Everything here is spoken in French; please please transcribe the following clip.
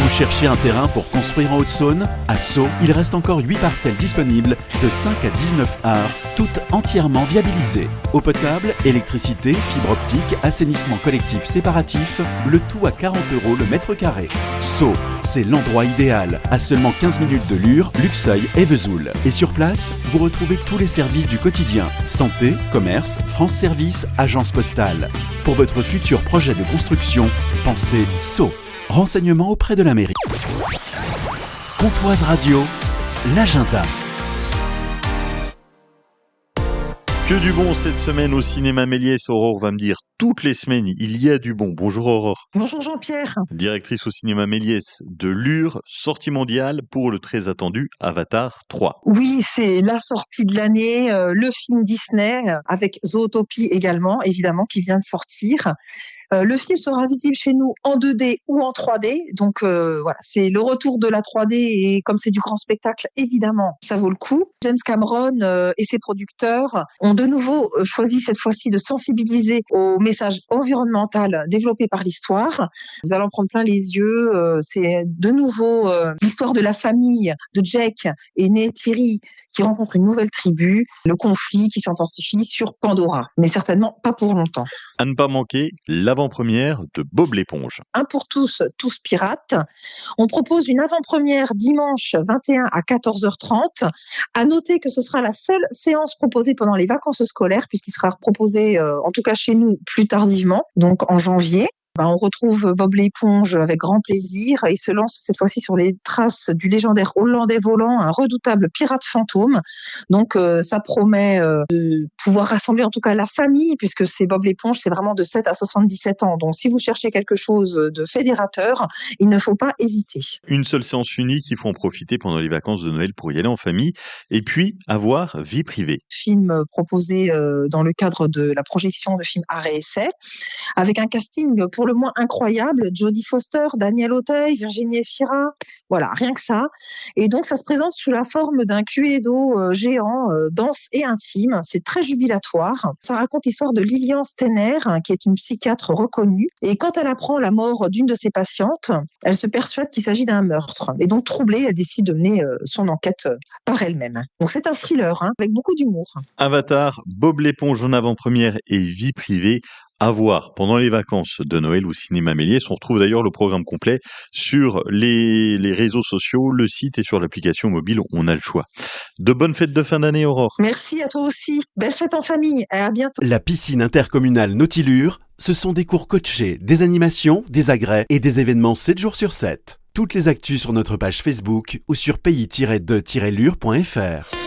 Vous cherchez un terrain pour construire en Haute-Saône? À Sceaux, il reste encore 8 parcelles disponibles de 5 à 19 arts, toutes entièrement viabilisées. Eau potable, électricité, fibre optique, assainissement collectif séparatif, le tout à 40 € le mètre carré. Sceaux, c'est l'endroit idéal, à seulement 15 minutes de Lure, Luxeuil et Vesoul. Et sur place, vous retrouvez tous les services du quotidien: santé, commerce, France Service, agence postale. Pour votre futur projet de construction, pensez Sceaux. Renseignements auprès de la mairie. Pontoise Radio, l'agenda. Que du bon cette semaine au cinéma Méliès. Aurore va me dire, toutes les semaines, il y a du bon. Bonjour Aurore. Bonjour Jean-Pierre. Directrice au cinéma Méliès de Lure, sortie mondiale pour le très attendu Avatar 3. Oui, c'est la sortie de l'année, le film Disney, avec Zootopie également, évidemment, qui vient de sortir. Le film sera visible chez nous en 2D ou en 3D. Donc voilà, c'est le retour de la 3D et comme c'est du grand spectacle, évidemment, ça vaut le coup. James Cameron et ses producteurs ont de nouveau choisi cette fois-ci de sensibiliser au message environnemental développé par l'histoire. Vous allez en prendre plein les yeux. C'est de nouveau l'histoire de la famille de Jake et Neytiri qui rencontrent une nouvelle tribu, le conflit qui s'intensifie sur Pandora, mais certainement pas pour longtemps. À ne pas manquer, l'avant-première de Bob l'éponge. Un pour tous, tous pirates. On propose une avant-première dimanche 21 à 14h30. À noter que ce sera la seule séance proposée pendant les vacances scolaires, puisqu'il sera proposé, en tout cas chez nous, plus tardivement, donc en janvier. On retrouve Bob l'éponge avec grand plaisir. Il se lance cette fois-ci sur les traces du légendaire Hollandais volant, un redoutable pirate fantôme. Donc ça promet de pouvoir rassembler en tout cas la famille, puisque c'est Bob l'éponge, c'est vraiment de 7 à 77 ans. Donc si vous cherchez quelque chose de fédérateur, il ne faut pas hésiter. Une seule séance unique, il faut en profiter pendant les vacances de Noël pour y aller en famille. Et puis, avoir vie privée. Film proposé dans le cadre de la projection de films art et essai, avec un casting pour le moins incroyable: Jodie Foster, Daniel Auteuil, Virginie Efira, voilà, rien que ça. Et donc ça se présente sous la forme d'un Cluedo géant, dense et intime. C'est très jubilatoire. Ça raconte l'histoire de Lilian Stenner, qui est une psychiatre reconnue. Et quand elle apprend la mort d'une de ses patientes, elle se persuade qu'il s'agit d'un meurtre. Et donc troublée, elle décide de mener son enquête par elle-même. Donc c'est un thriller avec beaucoup d'humour. Avatar, Bob l'éponge en avant-première et vie privée. À voir pendant les vacances de Noël au cinéma Méliès. On retrouve d'ailleurs le programme complet sur les réseaux sociaux, le site et sur l'application mobile. On a le choix. De bonnes fêtes de fin d'année, Aurore. Merci à toi aussi. Belle fête en famille. Et à bientôt. La piscine intercommunale Nautilure, ce sont des cours coachés, des animations, des agrès et des événements 7 jours sur 7. Toutes les actus sur notre page Facebook ou sur pays-2-lure.fr.